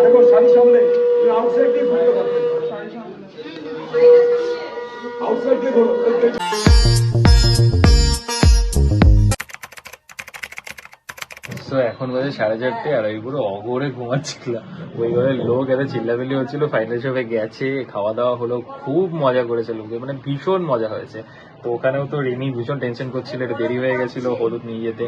দেখো শাড়ি সামনে আউটসাইড দিয়ে ঘুরতে পারবে, আউটসাইড দিয়ে ঘোরো। তো এখন বাজে 4:30 আর ওই পুরো অঘরে ঘুমাচ্ছিল। ওই ঘরে লোক এত চিল্লামিল্লি হচ্ছিল। ফাইনাল শপে গেছে, খাওয়া দাওয়া হলো, খুব মজা করেছে লোকে, মানে ভীষণ মজা হয়েছে। তো ওখানেও তো রিমি ভীষণ টেনশন করছিল, একটু দেরি হয়ে গেছিল হলুদ নিয়ে যেতে।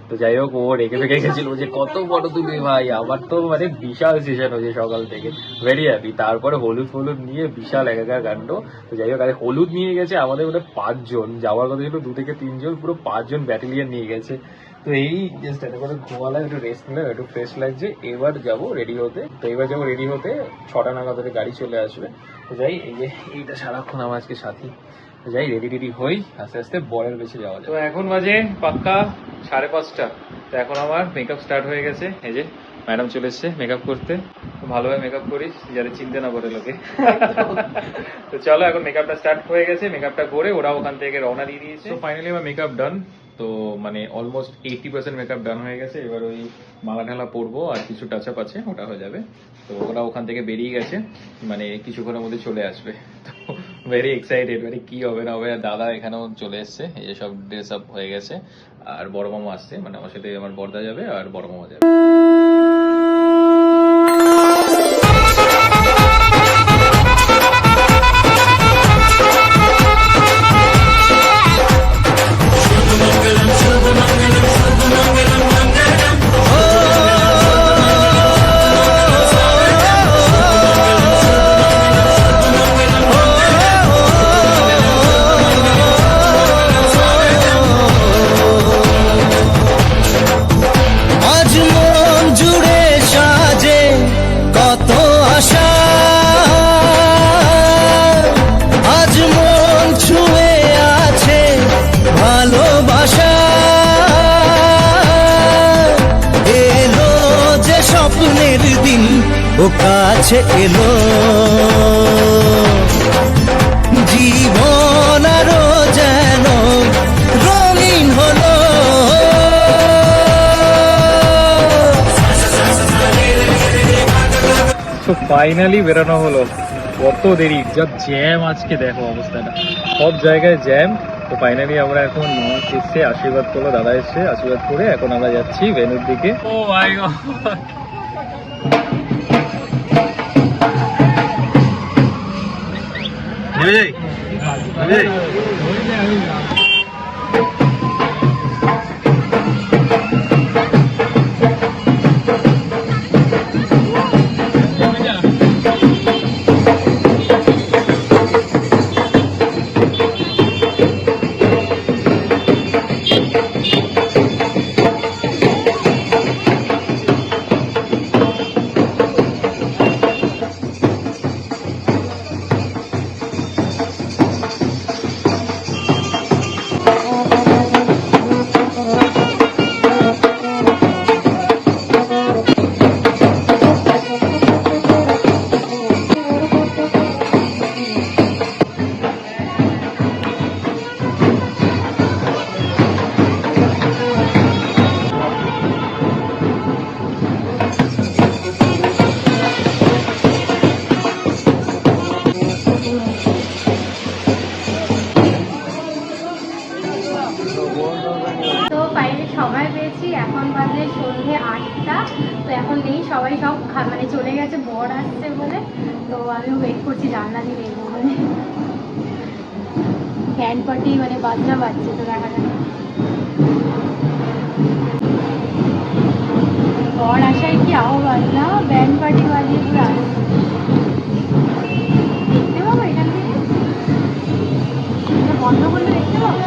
তো যাই হোক, ও রেখে ফেঁকে গেছিল যে কত ফটো তুলবি ভাই। আমার তো মানে বিশাল সেশন হয়েছে সকাল থেকে, ভেরি হ্যাপি। তারপরে হলুদ ফলুদ নিয়ে বিশাল একাকার কাণ্ড। তো যাই হোক, আর হলুদ নিয়ে গেছে আমাদের ওটা 5 জন, যাওয়ার কথা ছিল 2 থেকে 3 জন, পুরো 5 জন ব্যাটালিয়ন নিয়ে গেছে। তো এই জাস্ট এটা করে ঘুমালাম, একটু রেস্ট নিলাম, একটু ফ্রেশ লাগছে। এবার যাবো রেডি হতে। তো এবার যাবো রেডি হতে, 6টা নাগাদ ওদের গাড়ি চলে আসবে। তো যাই, এই যে এইটা সারাক্ষণ আমার আজকে সাথী। তো যাই, রেডি টেডি হই, আস্তে আস্তে বরের বেশি যাওয়া যায়। তো এখন বাজে পাক্কা 5:30। তো এখন আমার মেকআপ স্টার্ট হয়ে গেছে। এই যে ম্যাডাম চলে এসছে মেকআপ করতে। ভালোভাবে মেকআপ করিস যাতে চিনতে না পারে লোকে। তো চলো, এখন মেকআপটা স্টার্ট হয়ে গেছে। মেকআপটা করে ওরা ওখান থেকে রওনা দিয়ে দিয়েছে। তো ফাইনালি আমার মেকআপ ডান। তো মানে অলমোস্ট 80% মেকআপ ডান হয়ে গেছে। এবার ওই মালা ঢালা পরবো আর কিছু টাচ আপ আছে, ওটা হয়ে যাবে। তো ওরা ওখান থেকে বেরিয়ে গেছে, মানে কিছুক্ষণের মধ্যে চলে আসবে। তো ভেরি এক্সাইটেড, মানে কি হবে না হবে। দাদা এখানেও চলে এসছে, এই যে সব ড্রেস আপ হয়ে গেছে। আর বড় মামা আসছে, মানে আমার সাথে আমার বড়দা যাবে আর বড় মামা যাবে। কাছে এলো জীবন আরো যেন রঙিন হলো। তো ফাইনালি বেরোনো হলো। কত দেরি, যা জ্যাম আজকে, দেখো অবস্থাটা, সব জায়গায় জ্যাম। তো ফাইনালি আমরা এখন এসছে, আশীর্বাদ করলো, দাদা এসছে, আশীর্বাদ করে এখন আমরা যাচ্ছি ভেন্যুর দিকে। ও মাই গড, সবাই সব মানে চলে গেছে, বর আসছে বলে। তো আমি ওয়েট করছি জানলা দিয়ে দেখবো, মানে ব্যান্ড পার্টি মানে বাজনা বাজছে। তো দেখা যাক, বর আসায় কি আহ্বান না, ব্যান্ড পার্টি বাজিয়ে পুরো আসছে। দেখতে পাবো এখান থেকে, বন্ধ করলে দেখতে পাবো।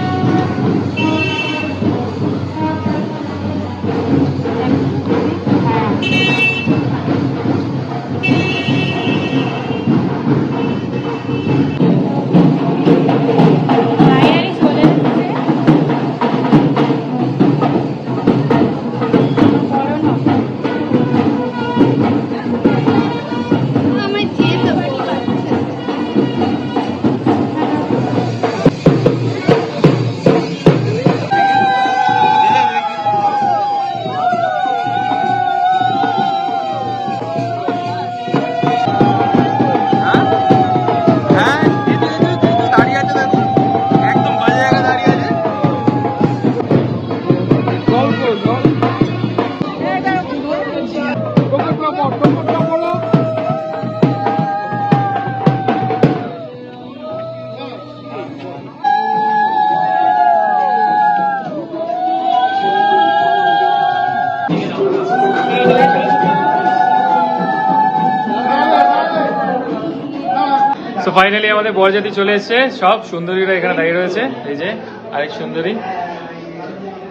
ফাইনালি আমাদের বরযাত্রী চলে এসেছে, সব সুন্দরীরা এখানে দাঁড়িয়ে রয়েছে। এই যে আরেক সুন্দরী,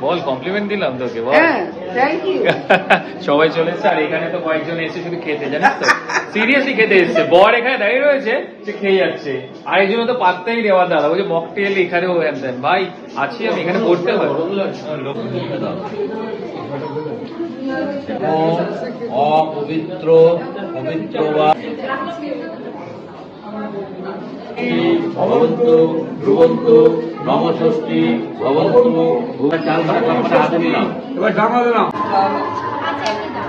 বল কমপ্লিমেন্ট দিলাম তোকে, বল। সবাই চলে এসেছে, আর এখানে তো কয়েকজন এসে শুধু খেতে, জানিস তো, সিরিয়াসলি খেতে এসেছে। বর এখানে দাঁড়িয়ে রয়েছে, সে খেয়ে যাচ্ছে, আরেকজন তো পাত্তাই দেওয়ার দাদা বলছে মকটেল এখানেও হ্যান দেন। ভাই আছি আমি এখানে, পড়তে হয়। অপবিত্র পবিত্র বা ভবন্তু ধ্রুবন্তু নমষষ্ঠী ভবন্তু। চাল করে হাতে নিলাম, এবার জামাতে নাও। আচ্ছা একটু দাও।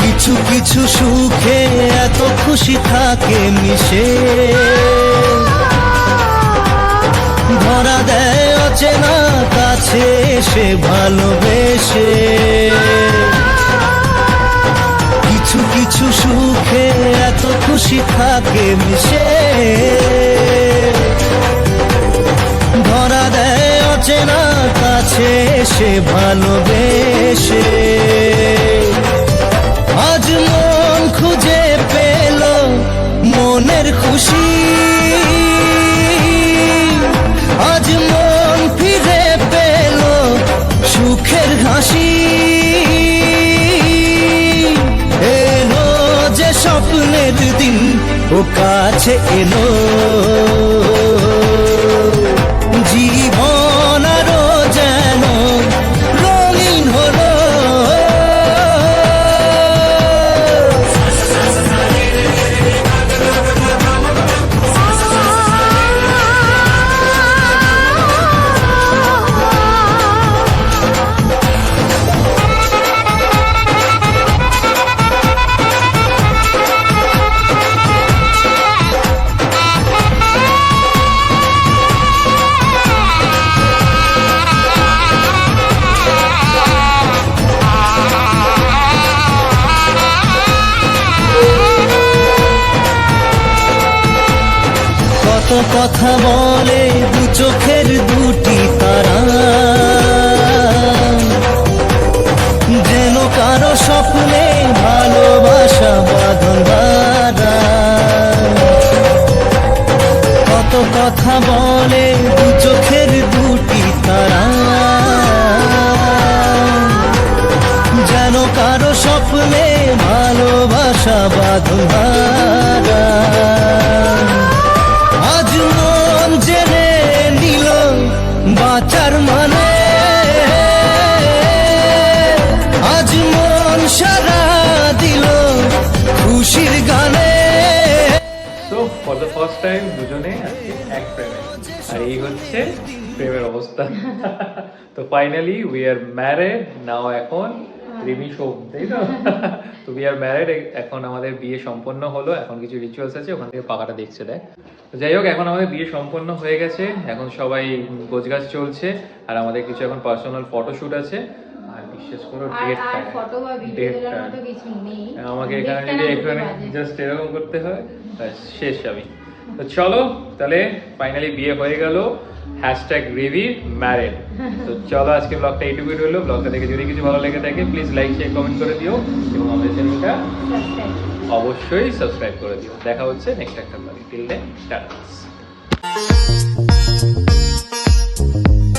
কিছু কিছু সুখে এত খুশি থাকে মিশে, ধরা দেয় অচেনা কাছে এসে ভালোবেসে। কিছু কিছু সুখে এত খুশি থাকে মিশে, ধরা দেয় অচেনা কাছে এসে ভালোবেসে। আজ মন খুঁজে পেল মনের খুশি, আজ মন ফিরে পেল সুখের হাসি। এলো যে স্বপ্নের দিন ও কাছে এলো, জীবন আরো যেন রঙিন হলো। কত কথা বলে দু চোখের দুটি তারা, যেন কারো স্বপ্নে ভালোবাসা বাঁধন বাঁধা। কত কথা বলে দু চোখের দুটি তারা, যেন কারো স্বপ্নে ভালোবাসা বাঁধন বাঁধা। বাঁচার মানে আজ মন সারা দিল খুশির গানে। So for the first time দুজনে আজকে এক প্রেমে, আর এই হচ্ছে প্রেমের অবস্থা। তো ফাইনালি উই আর ম্যারেড নাও। এখন প্রেমী শোক, তাই তো? তো উই আর ম্যারেড। এখন আমাদের বিয়ে সম্পন্ন হলো। এখন কিছু রিচুয়ালস আছে, ওখান থেকে পাকাটা দেখছে দেয়। তো যাই হোক, এখন আমাদের বিয়ে সম্পন্ন হয়ে গেছে। এখন সবাই গোছগাছ চলছে, আর আমাদের কিছু এখন পার্সোনাল ফটোশুট আছে। আর বিশ্বাস করো আর ফটো বা ভিডিও তোলার মতো কিছু নেই। আমাকে এখানে যদি এখানে জাস্ট এরকম করতে হয়, ব্যাস শেষ আমি। তো চলো তাহলে ফাইনালি বিয়ে হয়ে গেল, #রিভি ম্যারেড। তো চলো আজকে ব্লগটা এইটুকুই রইলো। ব্লগটা দেখে যদি কিছু ভালো লেগে থাকে প্লিজ লাইক শেয়ার কমেন্ট করে দিও, এবং আমাদের চ্যানেলটা অবশ্যই সাবস্ক্রাইব করে দিও। দেখা হচ্ছে নেক্সট একটা ব্লগে। Till then tata.